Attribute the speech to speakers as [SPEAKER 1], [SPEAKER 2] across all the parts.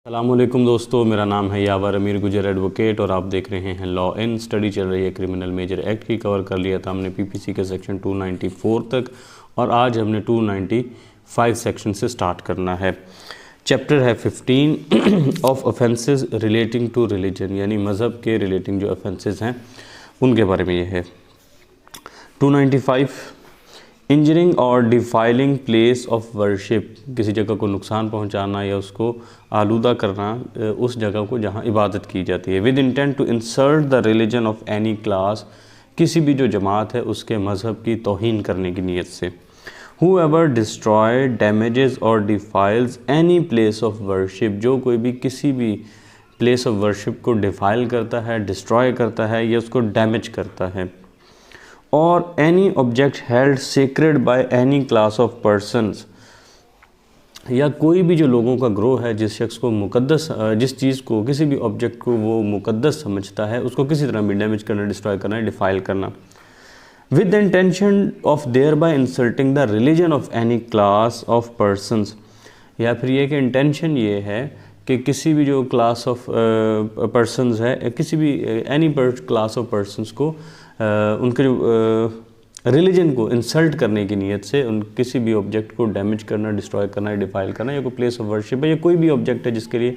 [SPEAKER 1] अस्सलामुअलैकुम दोस्तों, मेरा नाम है यावर अमीर गुजर एडवोकेट और आप देख रहे हैं लॉ इन स्टडी। चल रही है क्रिमिनल मेजर एक्ट की। कवर कर लिया था हमने पीपीसी के सेक्शन 294 तक और आज हमने 295 सेक्शन से स्टार्ट करना है। चैप्टर है 15 of offences relating to religion, यानी मज़हब के रिलेटिंग जो ऑफेंसेस हैं उनके बारे में ये है। 295 इंजरिंग और डिफाइलिंग प्लेस ऑफ वर्शिप, किसी जगह को नुकसान पहुंचाना या उसको आलूदा करना उस जगह को जहां इबादत की जाती है। With intent to insult the religion of any class, किसी भी जो जमात है उसके मज़हब की तौहीन करने की नीयत से। Whoever destroy, damages और defiles any place of worship, जो कोई भी किसी भी प्लेस ऑफ वर्शिप को डिफाइल करता है, डिस्ट्रॉय करता है या उसको डैमेज करता है। और any object held sacred by any class of persons, या कोई भी जो लोगों का ग्रोह है जिस शख्स को मुकद्दस, जिस चीज़ को, किसी भी ऑब्जेक्ट को वो मुकद्दस समझता है, उसको किसी तरह भी डैमेज करना, डिस्ट्रॉय करना, डिफाइल करना। with the intention of thereby insulting the religion of any class of persons, या फिर ये कि इंटेंशन ये है कि किसी भी जो क्लास ऑफ पर्सनस है, किसी भी एनी क्लास ऑफ पर्सनस को उनके जो रिलीजन को इंसल्ट करने की नीयत से उन किसी भी ऑब्जेक्ट को डैमेज करना, डिस्ट्रॉय करना, डिफाइल करना, या कोई प्लेस ऑफ वर्शिप है या कोई भी ऑब्जेक्ट है जिसके लिए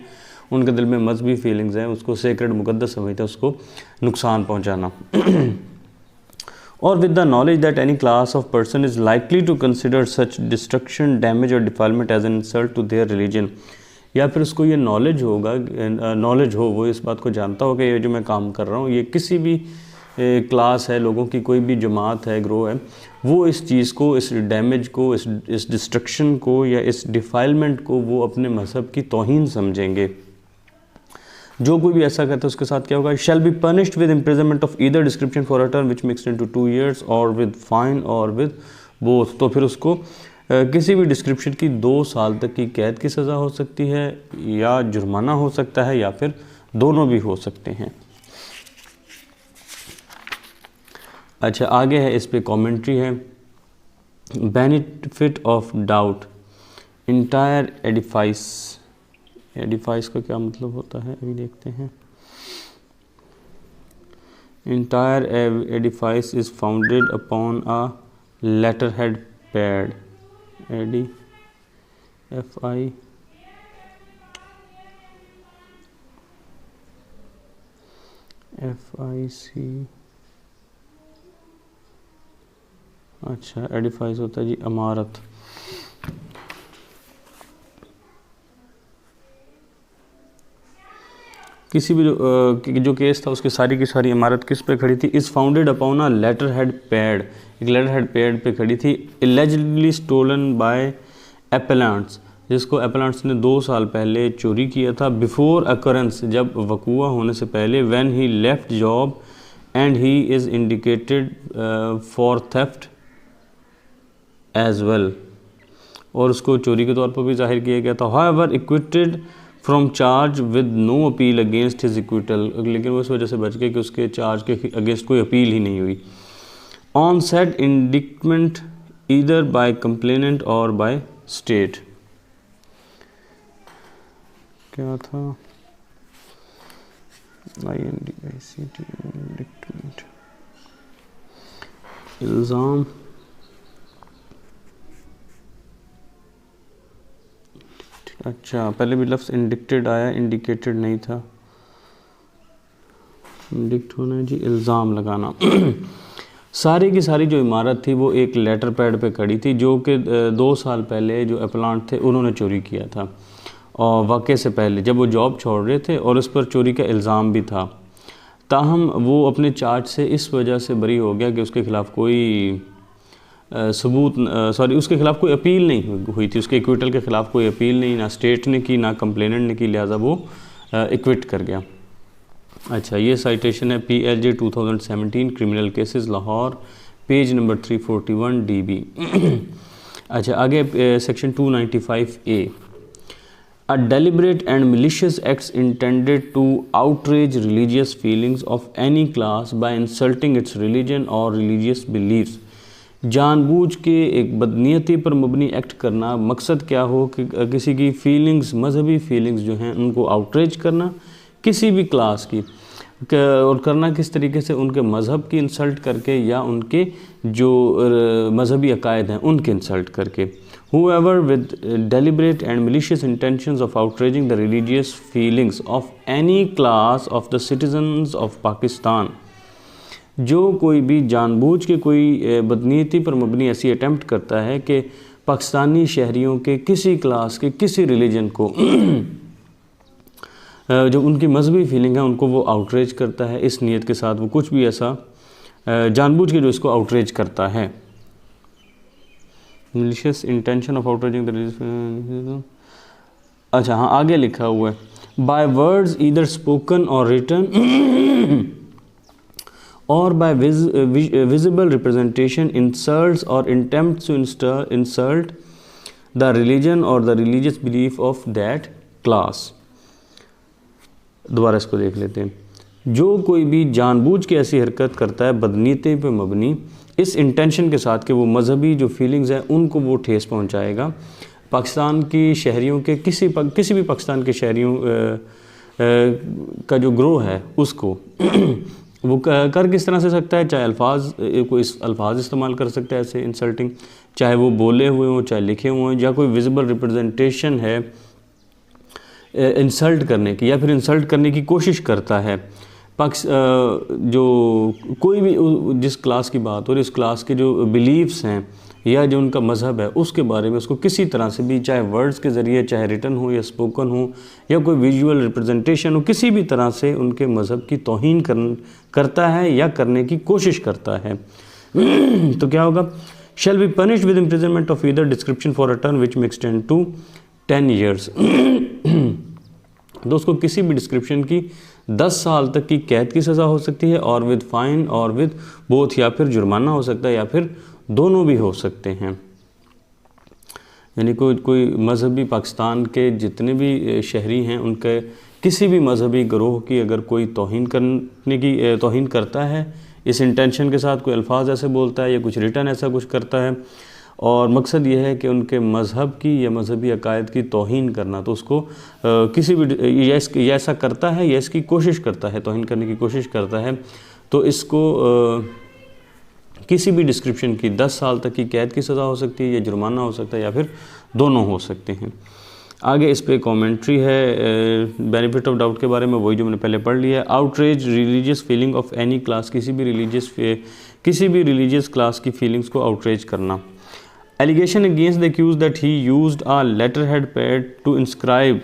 [SPEAKER 1] उनके दिल में मजहबी फीलिंग्स हैं, उसको सेक्रेड मुकद्दस समझते हैं, उसको नुकसान पहुँचाना। और with the knowledge that any class of person is likely to consider such destruction, damage और defilement as an insult to their religion, या फिर उसको ये नॉलेज हो, वो इस बात को जानता हो कि ये जो मैं काम कर रहा हूँ ये किसी भी क्लास है, लोगों की कोई भी जमात है, ग्रो है, वो इस चीज़ को, इस डैमेज को, इस डिस्ट्रक्शन को या इस डिफाइलमेंट को वो अपने मज़हब की तौहीन समझेंगे। जो कोई भी ऐसा करता है उसके साथ क्या होगा? Shall be punished with imprisonment of either description for a term which mixed into 2 years और विद फाइन और विद बोथ। तो फिर उसको किसी भी डिस्क्रिप्शन की 2 साल तक की कैद की सज़ा हो सकती है या जुर्माना हो सकता है या फिर दोनों भी हो सकते हैं। अच्छा, आगे है, इस पे कमेंट्री है। Benefit of doubt, entire edifice, edifice का क्या मतलब होता है अभी देखते हैं। Entire edifice is founded upon a letter head pad, E D F I C. अच्छा, एडिफाइस होता है जी इमारत। किसी भी जो केस था उसकी सारी की सारी इमारत किस पे खड़ी थी? Is founded upon a letter head pad, एक लेटर हेड पैड पे खड़ी थी। एलिजिडली स्टोलन बाय एपेलेंट्स, जिसको एपेलेंट्स ने 2 साल पहले चोरी किया था। बिफोर अकरेंस, जब वकूआ होने से पहले। When he left job and he is indicated for theft as well, और उसको चोरी के तौर पर भी जाहिर किया गया था। However acquitted from charge with no appeal against his acquittal, लेकिन वो इस वजह से बच गए कि उसके चार्ज के अगेंस्ट कोई अपील ही नहीं हुई। On said indictment either by complainant और बाय स्टेट, क्या था? इंडिक्टमेंट, इल्ज़ाम, अच्छा पहले भी लफ्ज़ इंडिक्टेड आया, इंडिकेटेड नहीं था। इंडिक्ट होना है जी इल्ज़ाम लगाना। सारी की सारी जो इमारत थी वो एक लेटर पैड पे खड़ी थी जो कि 2 साल पहले जो एप्लांट थे उन्होंने चोरी किया था, और वाक़े से पहले जब वो जॉब छोड़ रहे थे, और उस पर चोरी का इल्ज़ाम भी था। ताहम वो अपने चार्ज से इस वजह से बरी हो गया कि उसके ख़िलाफ़ कोई उसके ख़िलाफ़ कोई अपील नहीं हुई थी, उसके इक्विटल के ख़िलाफ़ कोई अपील नहीं, ना स्टेट ने की ना कंप्लेनेंट ने की, लिहाजा वो इक्विट कर गया। अच्छा, ये साइटेशन है PLJ 2017 criminal cases Lahore, page number 341 DB। अच्छा, आगे section 295A, a deliberate and malicious acts intended to outrage religious feelings of any class by insulting its religion और रिलीजियस बिलीव्स, जानबूझ के एक बदनीयती पर मबनी एक्ट करना, मकसद क्या हो कि किसी की फीलिंग्स, मजहबी फीलिंग्स जो हैं उनको आउटरीच करना किसी भी क्लास की, और करना किस तरीके से, उनके मज़हब की इंसल्ट करके या उनके जो मजहबी अकायद हैं उनके इंसल्ट करके। Whoever with deliberate and malicious intentions of outraging the religious feelings of any class of the citizens of Pakistan, जो कोई भी जानबूझ के कोई बदनीयती पर मबनी ऐसी अटैम्प्ट करता है कि पाकिस्तानी शहरियों के किसी क्लास के किसी रिलीजन को जो उनकी मजहबी फीलिंग है उनको वो आउटरेज करता है, इस नीयत के साथ वो कुछ भी ऐसा जानबूझ के जो इसको आउटरेज करता है। malicious intention of outraging the religious, अच्छा हाँ आगे लिखा हुआ है by words either spoken or written or by visible representation insults or attempts to insult the religion or the religious belief of that class। दोबारा इसको देख लेते हैं। जो कोई भी जानबूझ के ऐसी हरकत करता है बदनीयती पे मबनी, इस इंटेंशन के साथ कि वो मजहबी जो फीलिंग्स हैं उनको वो ठेस पहुंचाएगा, पाकिस्तान की शहरियों के किसी भी पाकिस्तान के शहरियों का जो ग्रोह है उसको वो कर किस तरह से सकता है, चाहे कोई अल्फाज इस्तेमाल कर सकता है ऐसे इंसल्टिंग, चाहे वो बोले हुए हों चाहे लिखे हुए हों, या कोई विजिबल रिप्रेजेंटेशन है इंसल्ट करने की या फिर इंसल्ट करने की कोशिश करता है। जो कोई भी जिस क्लास की बात हो रही, उस क्लास के जो बिलीव्स हैं या जो उनका मज़हब है उसके बारे में उसको किसी तरह से भी, चाहे वर्ड्स के ज़रिए, चाहे रिटन हो या स्पोकन हो या कोई विजुअल रिप्रेजेंटेशन हो, किसी भी तरह से उनके मज़हब की तौहीन करता है या करने की कोशिश करता है तो क्या होगा, shall be punished with imprisonment of either description for a term which may extend to 10 years तो उसको किसी भी डिस्क्रिप्शन की 10 साल तक की कैद की सज़ा हो सकती है, और विद फाइन और विद बोथ, या फिर जुर्माना हो सकता है या फिर दोनों भी हो सकते हैं। यानी कोई मजहबी पाकिस्तान के जितने भी शहरी हैं उनके किसी भी मजहबी ग्रोह की अगर कोई तौहीन करता है इस इंटेंशन के साथ, कोई अल्फाज ऐसे बोलता है या कुछ रिटर्न ऐसा कुछ करता है और मकसद ये है कि उनके मज़हब की या मजहबी अकायद की तौहीन करना, तो उसको किसी भी या ऐसा करता है या इसकी कोशिश करता है, तौहीन करने की कोशिश करता है, तो इसको किसी भी डिस्क्रिप्शन की 10 साल तक की कैद की सज़ा हो सकती है या जुर्माना हो सकता है या फिर दोनों हो सकते हैं। आगे इस पे कमेंट्री है बेनिफिट ऑफ डाउट के बारे में, वही जो मैंने पहले पढ़ लिया है। Outrage religious feeling of any class, किसी भी रिलीजियस क्लास की फीलिंग्स को आउटरेज करना। Allegation against the accused that he used a letterhead pad to inscribe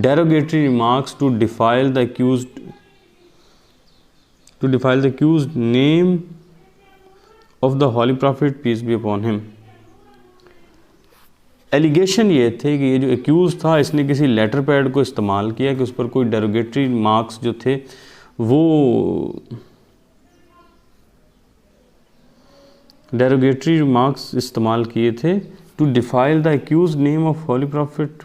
[SPEAKER 1] derogatory remarks to defile the accused name of the Holy Prophet, peace be upon him। Allegation ये थे कि ये जो accuse था इसने किसी लेटर पैड को इस्तेमाल किया कि उस पर कोई डेरोगेटरी मार्क्स जो थे वो डेरोगेटरी मार्क्स इस्तेमाल किए थे to defile the accused name of holy prophet,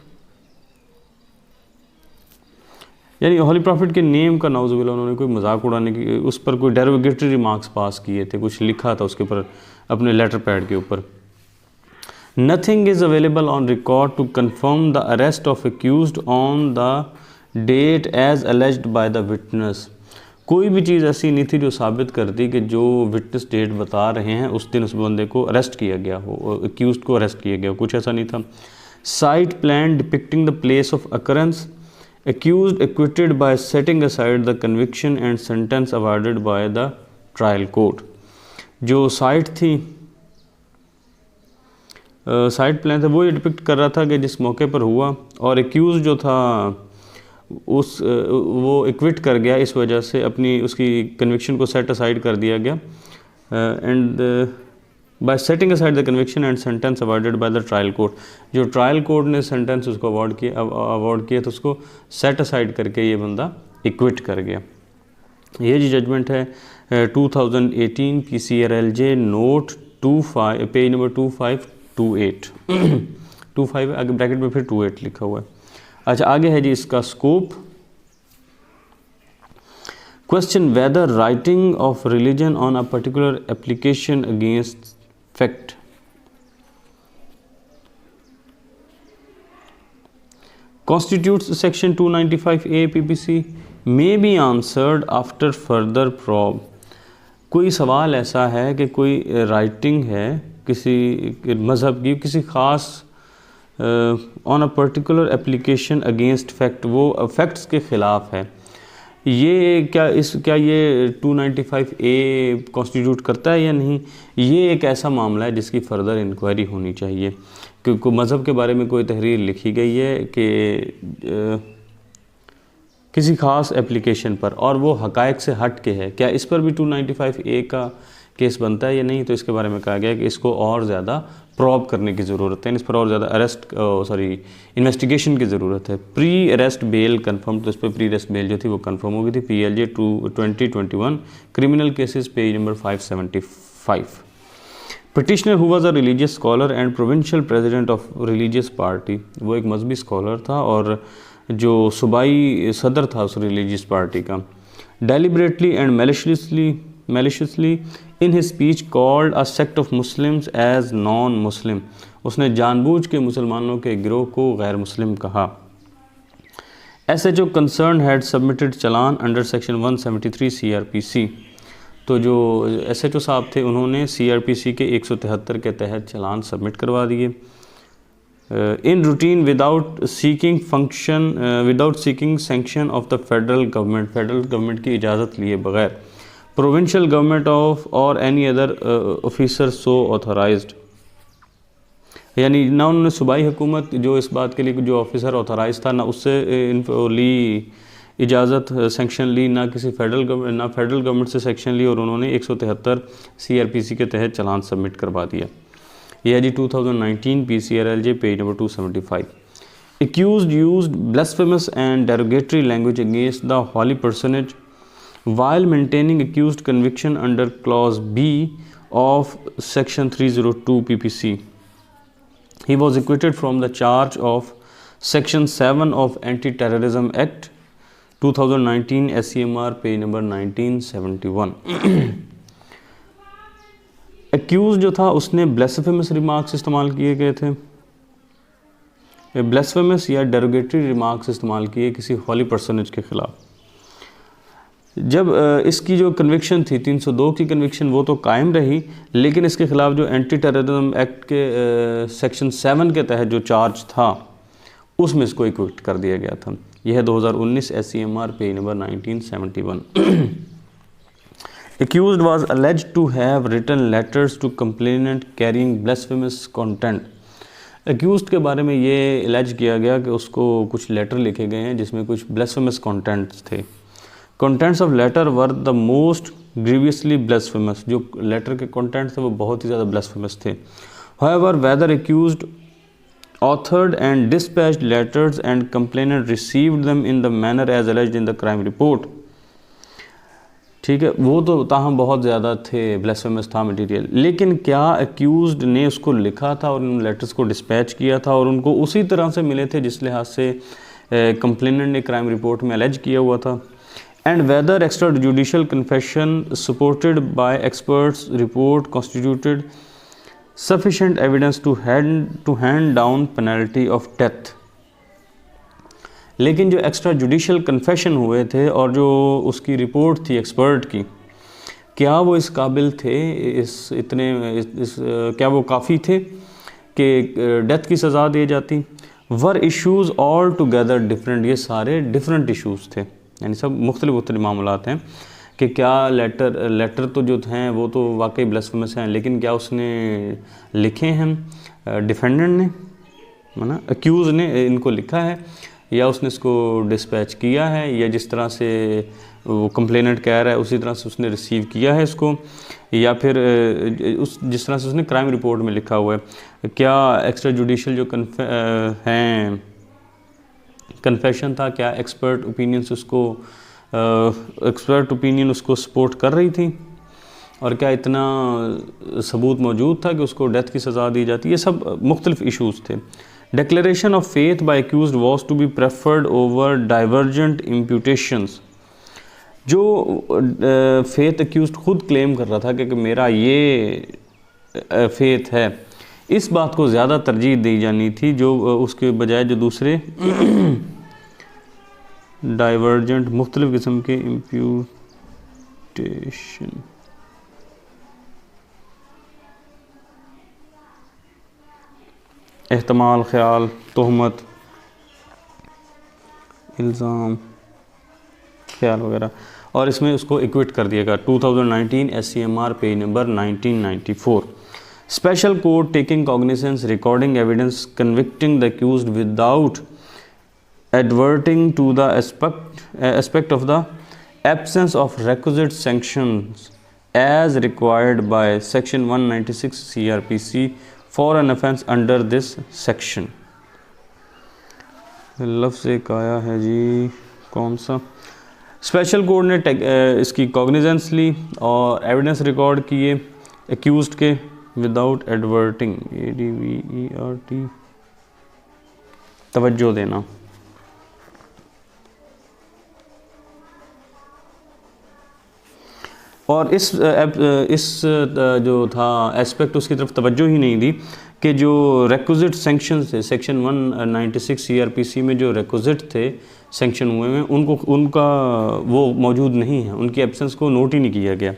[SPEAKER 1] यानी होली प्रॉफिट के नेम का नाउज़ुबिल्लाह उन्होंने कोई मजाक उड़ाने की, उस पर कोई डेरोगेटरी रिमार्क्स पास किए थे, कुछ लिखा था उसके ऊपर अपने लेटर पैड के ऊपर। Nothing is available on record to confirm the arrest of accused on the date as alleged by the witness, कोई भी चीज़ ऐसी नहीं थी जो साबित करती कि जो विटनेस डेट बता रहे हैं उस दिन उस बंदे को अरेस्ट किया गया हो, एक्यूज्ड को अरेस्ट किया गया हो, कुछ ऐसा नहीं था। Site plan depicting the place of occurrence, accused acquitted by setting aside the conviction and sentence awarded by the trial court। जो साइट थी, साइट प्लान था वो ये डिपिक्ट कर रहा था कि जिस मौके पर हुआ, और एक्यूज जो था वो एक्विट कर गया, इस वजह से उसकी कन्विक्शन को सेट असाइड कर दिया गया, and bye setting aside the conviction and sentence awarded by the trial court, जो ट्रायल कोर्ट ने सेंटेंस उसको अवॉर्ड किया तो उसको सेट असाइड करके ये बंदा एक्विट कर गया। ये जी जजमेंट है 2018 PCRLJ नोट 25 पेज नंबर 2528 25 आगे ब्रैकेट में फिर 28 लिखा हुआ है। अच्छा आगे है जी इसका scope. Question whether writing of religion on a particular application against fact. constitutes section 295A PPC may be answered after further probe। कोई सवाल ऐसा है कि कोई राइटिंग है किसी मज़हब की किसी ख़ास on a particular application against fact, वो फैक्ट्स के ख़िलाफ़ है, ये क्या ये 295A कॉन्स्टिट्यूट करता है या नहीं, ये एक ऐसा मामला है जिसकी फ़र्दर इंक्वायरी होनी चाहिए। क्योंकि मज़हब के बारे में कोई तहरीर लिखी गई है कि किसी ख़ास एप्लीकेशन पर और वो हक़ाइक़ से हट के है, क्या इस पर भी 295A का केस बनता है या नहीं, तो इसके बारे में कहा गया कि इसको और ज़्यादा प्रॉब करने की ज़रूरत है, इस पर और ज़्यादा इन्वेस्टिगेशन की ज़रूरत है। प्री अरेस्ट बेल कंफर्म, तो इस पर प्री अरेस्ट बेल जो थी वो कंफर्म हो गई थी। PLJ 2021 criminal cases page number 575। Petitioner who was a religious scholar and provincial president of religious party, वो एक मजहबी स्कॉलर था और जो सूबाई सदर था उस रिलीजियस पार्टी का। Deliberately and maliciously in his speech called a sect of Muslims as non Muslim, उसने जानबूझ के मुसलमानों के गिरोह को गैर मुस्लिम कहा। SHO concern had submitted challan under section 173 CRPC, तो जो SHO साहब थे उन्होंने CRPC के 173 के तहत चलान सबमिट करवा दिए। In routine without seeking sanction of the federal government की इजाज़त लिए बगैर, प्रोविंशियल गवर्नमेंट ऑफ और any other officer so authorised, यानी ना उन्होंने सूबाई हुकूमत जो इस बात के लिए जो ऑफिसर ऑथराइज था ना उससे ली इजाज़त सेंक्शन ली, ना किसी फेडरल गवर्नमेंट से सेक्शन ली, और उन्होंने 173 CRPC के तहत चलान सबमिट करवा दिया। यह है जी 2019 PCRLJ page number 275। Accused used blasphemous and derogatory language against the holy personage while maintaining accused conviction under clause B of section 302 PPC. He was acquitted from the charge of section 7 of Anti-Terrorism Act 2019 SCMR page number 1971। Accused जो था उसने ब्लेसफेमस remarks इस्तेमाल किए गए थे, ब्लेसफेमस या derogatory remarks इस्तेमाल किए किसी हॉली पर्सनेज के ख़िलाफ़। जब इसकी जो कन्विक्शन थी 302 की कन्विक्शन वो तो कायम रही, लेकिन इसके ख़िलाफ़ जो एंटी टेररिज्म एक्ट के सेक्शन 7 के तहत जो चार्ज था उसमें इसको एक्विट कर दिया गया था। यह है 2019 SCMR page number 1971। Accused was alleged to have written letters to complainant carrying blasphemous content। Accused के बारे में ये एलेज किया गया कि उसको कुछ लेटर लिखे गए हैं जिसमें कुछ blasphemous contents थे। Contents of letter were the most grievously blasphemous, जो लेटर के contents थे वो बहुत ही ज़्यादा blasphemous थे। However, whether accused authored and dispatched letters and complainant received them in the manner as alleged in the crime report, ठीक है, वो तो ताहम बहुत ज़्यादा थे, ब्लेसफेमस था मटेरियल, लेकिन क्या एक्यूज़ड ने उसको लिखा था और उन लेटर्स को डिस्पैच किया था और उनको उसी तरह से मिले थे जिस लिहाज से कंप्लेनेंट ने क्राइम रिपोर्ट में एलेज किया हुआ था। And whether extra judicial confession supported by experts report constituted sufficient evidence to hand down penalty of death. लेकिन जो एक्स्ट्रा जुडिशल कन्फेशन हुए थे और जो उसकी रिपोर्ट थी एक्सपर्ट की, क्या वो इस काबिल थे, क्या वो काफ़ी थे कि डेथ की सज़ा दी जाती। वर इश्यूज़ ऑल टुगेदर डिफरेंट, ये सारे डिफरेंट इश्यूज़ थे, यानी सब मुख्तलिफ मामलात हैं कि क्या लेटर तो जो हैं वो तो वाकई ब्लेसफेमस हैं, लेकिन क्या उसने लिखे हैं डिफेंडेंट ने, है ना, एक्यूज़ ने इनको लिखा है, या उसने इसको डिस्पैच किया है, या जिस तरह से वो कंप्लेनेंट कह रहा है उसी तरह से उसने रिसीव किया है इसको, या फिर जिस तरह से उसने क्राइम रिपोर्ट में लिखा हुआ है। क्या एक्स्ट्रा जुडिशल जो हैं कन्फेशन था, क्या एक्सपर्ट ओपिनियन उसको सपोर्ट कर रही थी, और क्या इतना सबूत मौजूद था कि उसको डेथ की सज़ा दी जाती, ये सब मुख्तलिफ इशूज़ थे। Declaration of faith by accused was to be preferred over divergent imputations। जो फेथ एक्यूज़ड खुद क्लेम कर रहा था कि मेरा ये फेथ है, इस बात को ज़्यादा तरजीह दी जानी थी जो उसके बजाय जो दूसरे डाइवर्जेंट मुख्तलिफ़ किस्म के इम्प्यूटेशन एहतमाल, ख्याल, तोहमत, इल्ज़ाम, ख्याल वगैरह, और इसमें उसको इक्विट कर दिया गया। 2019 SCMR page number 1994। Special court taking cognizance recording evidence convicting the accused without adverting to the aspect of the absence of requisite sanctions as required by section 196 CRPC for an offence under this section। लफ्ज़ एक आया है जी, कौन सा? Special court ने इसकी cognizance ली और evidence record किए एक्यूज्ड के विदाउट एडवर्टिंग, ADVERT, तवज्जो देना। और इस जो था एस्पेक्ट उसकी तरफ तवज्जो ही नहीं दी कि जो रिक्विजिट सैंक्शन थे सेक्शन 196 CRPC में जो रिक्विजिट थे सैंक्शन हुए में उनका वो मौजूद नहीं है, उनकी एब्सेंस को नोट ही नहीं किया गया।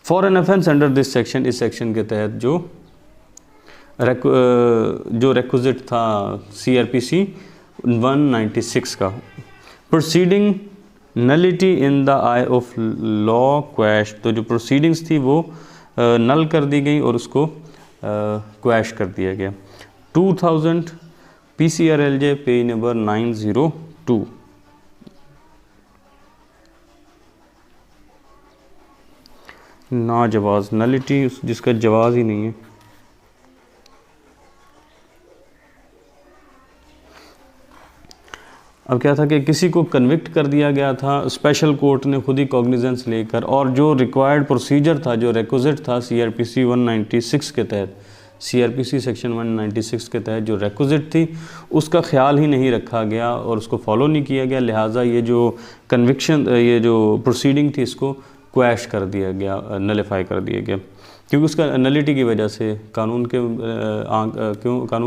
[SPEAKER 1] For an offence under this section, इस सेक्शन के तहत जो रिक्विजिट था CRPC 196 का, proceeding nullity in the I of law quash, तो जो प्रोसीडिंग्स थी वो नल कर दी गई और उसको क्वैश कर दिया गया। 2000 PCRLJ पेज नंबर 902। ना जवाज़, नलिटी जिसका जवाज़ ही नहीं है। अब क्या था कि किसी को कन्विक्ट कर दिया गया था, स्पेशल कोर्ट ने खुद ही कॉग्निजेंस लेकर, और जो रिक्वायर्ड प्रोसीजर था, जो रिक्विजिट था CRPC 196 के तहत, CRPC सेक्शन 196 के तहत जो रिक्विजिट थी उसका ख्याल ही नहीं रखा गया और उसको फॉलो नहीं किया गया। लिहाजा ये जो कन्विक्शन, ये जो प्रोसीडिंग थी इसको क्वैश कर दिया गया, नलिफाई कर दिया गया, क्योंकि उसका नलिटी की वजह से कानून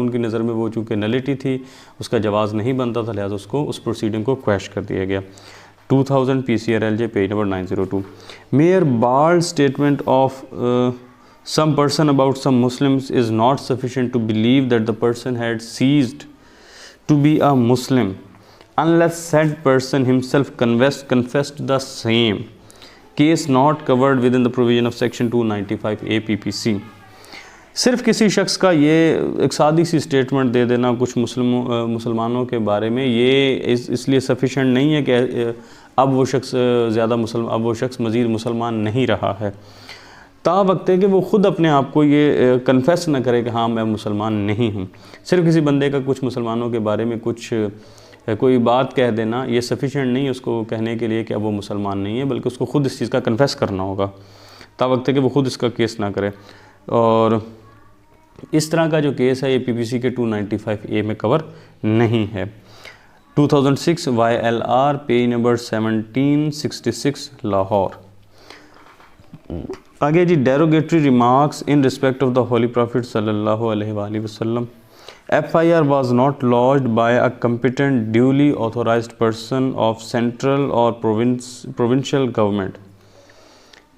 [SPEAKER 1] की नज़र में वो चूँकि नलिटी थी उसका जवाज़ नहीं बनता था, लिहाजा उसको उस प्रोसीडिंग को क्वैश कर दिया गया। 2000 PCRLJ page number 902। Mayor bald statement of some person about some Muslims is not sufficient to believe that the person had ceased to be a Muslim unless said person himself confessed the same. Case not covered within the provision of section 295 APPC। सिर्फ किसी शख्स का ये एक सादी सी statement दे देना कुछ मुसलमानों के बारे में, ये इसलिए सफिशेंट नहीं है कि अब वो शख्स मज़ीद मुसलमान नहीं रहा है, ता वक्त है कि वो ख़ुद अपने आप को ये कन्फेस न करे कि हाँ मैं मुसलमान नहीं हूँ। सिर्फ किसी बंदे का कुछ मुसलमानों के बारे में कोई बात कह देना ये सफिशेंट नहीं है उसको कहने के लिए कि अब वो मुसलमान नहीं है, बल्कि उसको ख़ुद इस चीज़ का कन्फेस करना होगा, ता वक्त है कि वो ख़ुद इसका केस ना करे। और इस तरह का जो केस है ये PPC के 295A में कवर नहीं है। 2006 YLR पेज नंबर 1766 लाहौर। आगे जी, derogatory remarks in respect of the holy prophet सल्लल्लाहु अलैहि वसल्लम। FIR was not lodged by a competent duly authorized person of central or provincial government।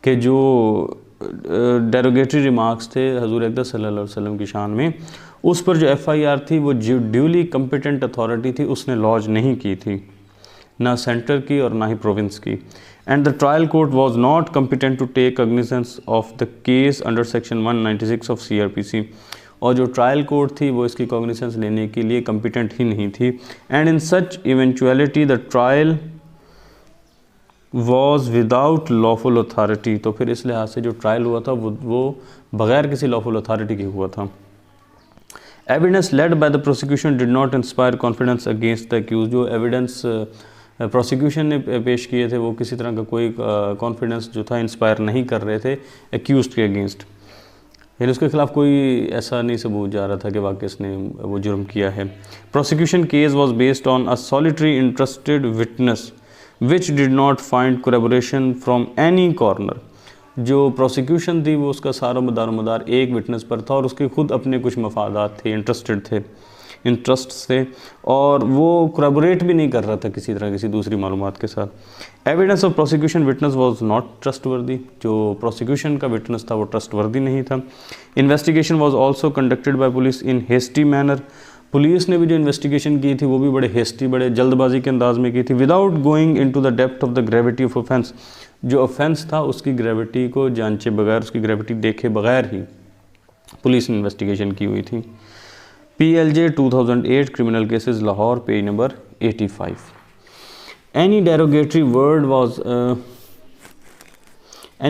[SPEAKER 1] के जो डेरोगेटरी रिमार्क्स थे हजूर अक़दस सल्लल्लाहु अलैहि वसल्लम की शान में, उस पर जो FIR थी वो जो ड्यूली कम्पिटेंट अथॉरिटी थी उसने लॉज नहीं की थी, ना सेंटर की और ना ही प्रोविंस की। And the trial court was not competent to take cognizance of the case under section 196 of CRPC। और जो ट्रायल कोर्ट थी वो इसकी कॉग्निजेंस लेने के लिए कम्पिटेंट ही नहीं थी। And in such eventuality the trial was without lawful authority. तो फिर इस लिहाज से जो ट्रायल हुआ था वो बग़ैर किसी लॉफुल अथॉरिटी के हुआ था। Evidence led by the prosecution did not inspire confidence against the accused. जो एविडेंस प्रोसिक्यूशन ने पेश किए थे वो किसी तरह का कोई कॉन्फिडेंस जो था इंस्पायर नहीं कर रहे थे एक्यूज के अगेंस्ट, यानी उसके खिलाफ कोई ऐसा नहीं सबूत जा रहा था कि वाकई इसने वो जुर्म किया है। Prosecution case was based on a solitary interested witness which did not find collaboration from any corner. जो प्रोसिक्यूशन थी वो उसका सारा मदार एक विटनेस पर था और उसके खुद अपने कुछ मफादात थे, इंटरेस्ट्स थे और वो कोलैबोरेट भी नहीं कर रहा था किसी तरह किसी दूसरी मालूमात के साथ। Evidence of prosecution witness was not trustworthy, जो प्रोसिक्यूशन का विटनेस था वो ट्रस्टवर्दी नहीं था। Investigation was also conducted by police in hasty manner, police ने भी जो इन्वेस्टिगेशन की थी वो भी बड़े हेस्टी, बड़े जल्दबाजी के अंदाज में की थी। Without going into the depth of the gravity of offence, जो ऑफेंस था उसकी ग्रेविटी को जांचे बगैर, उसकी ग्रेविटी देखे बगैर ही पुलिस ने इन्वेस्टिगेशन की हुई थी। PLJ 2008 criminal cases Lahore, page number 85। Any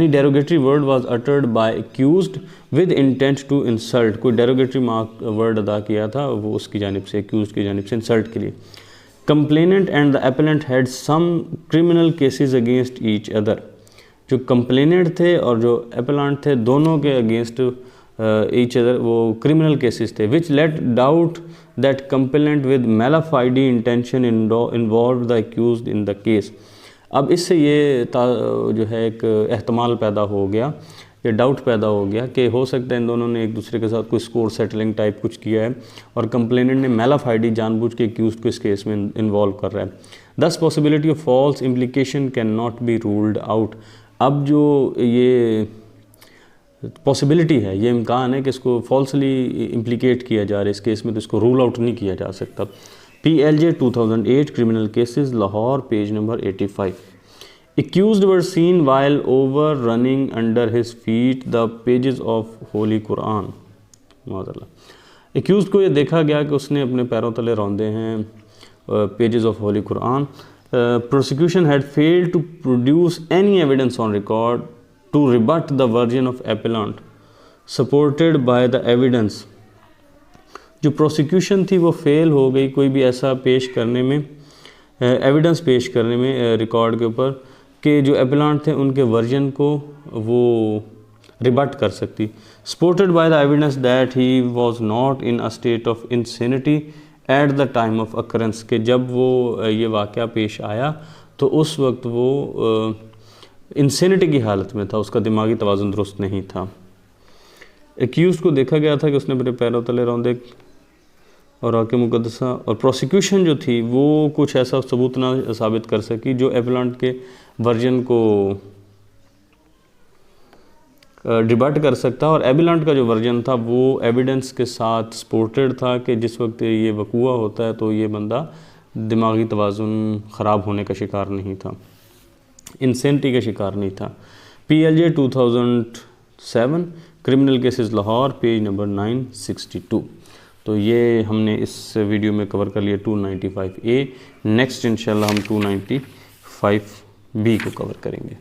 [SPEAKER 1] derogatory word was uttered by accused with intent to insult, कोई derogatory word अदा किया था वो उसकी जानिब से, accused की जानिब से insult के लिए। Complainant and the appellant had some criminal cases against each other, जो complainant थे और जो appellant थे दोनों के against each other वो criminal cases थे, which let doubt that complainant with malafide intention involved the accused in the case। अब इससे ये जो है एक एहतमाल पैदा हो गया, ये डाउट पैदा हो गया कि हो सकता है इन दोनों ने एक दूसरे के साथ कोई स्कोर सेटलिंग टाइप कुछ किया है और कंप्लेनेंट ने मैलाफाइडी जानबूझ के एक्यूज को इस केस में इन्वॉल्व कर रहा है। Thus possibility of false implication can not be ruled out. अब जो ये पॉसिबिलिटी है, ये इम्कान है कि इसको फॉल्सली इम्प्लीकेट किया जा रहा है इस केस में, तो इसको रूल आउट नहीं किया जा सकता। PLJ 2008 criminal cases Lahore, page number 85। Accused were seen while overrunning under his feet the pages of Holy Quran। माज़अल्लाह, accused को ये देखा गया कि उसने अपने पैरों तले रौंदे हैं pages of Holy Quran। Prosecution had failed to produce any evidence on record to rebut the version of appellant supported by the evidence। जो प्रोसिक्यूशन थी वो फेल हो गई कोई भी ऐसा पेश करने में, एविडेंस पेश करने में रिकॉर्ड के ऊपर कि जो एपेलांट थे उनके वर्जन को वो रिबट कर सकती। Supported by the evidence that he was not in a state of insanity at the time of occurrence, के जब वो ये वाक़या पेश आया तो उस वक्त वो इंसेनिटी की हालत में था, उसका दिमागी तवाज़ुन दुरुस्त नहीं था। एक्यूज को देखा गया था कि उसने अपने पैरों तले रौंदे और आके मुकद्दसा, और प्रोसिक्यूशन जो थी वो कुछ ऐसा सबूत ना साबित कर सकी जो एपेलांट के वर्जन को डिबट कर सकता, और एपेलांट का जो वर्जन था वो एविडेंस के साथ सपोर्टेड था कि जिस वक्त ये वक़ूआ होता है तो ये बंदा दिमागी तवाज़ुन ख़राब होने का शिकार नहीं था, इंसेनिटी का शिकार नहीं था। PLJ 2007 criminal cases Lahore, page number 962। तो ये हमने इस वीडियो में कवर कर लिया 295A। नेक्स्ट इंशाल्लाह हम 295B को कवर करेंगे।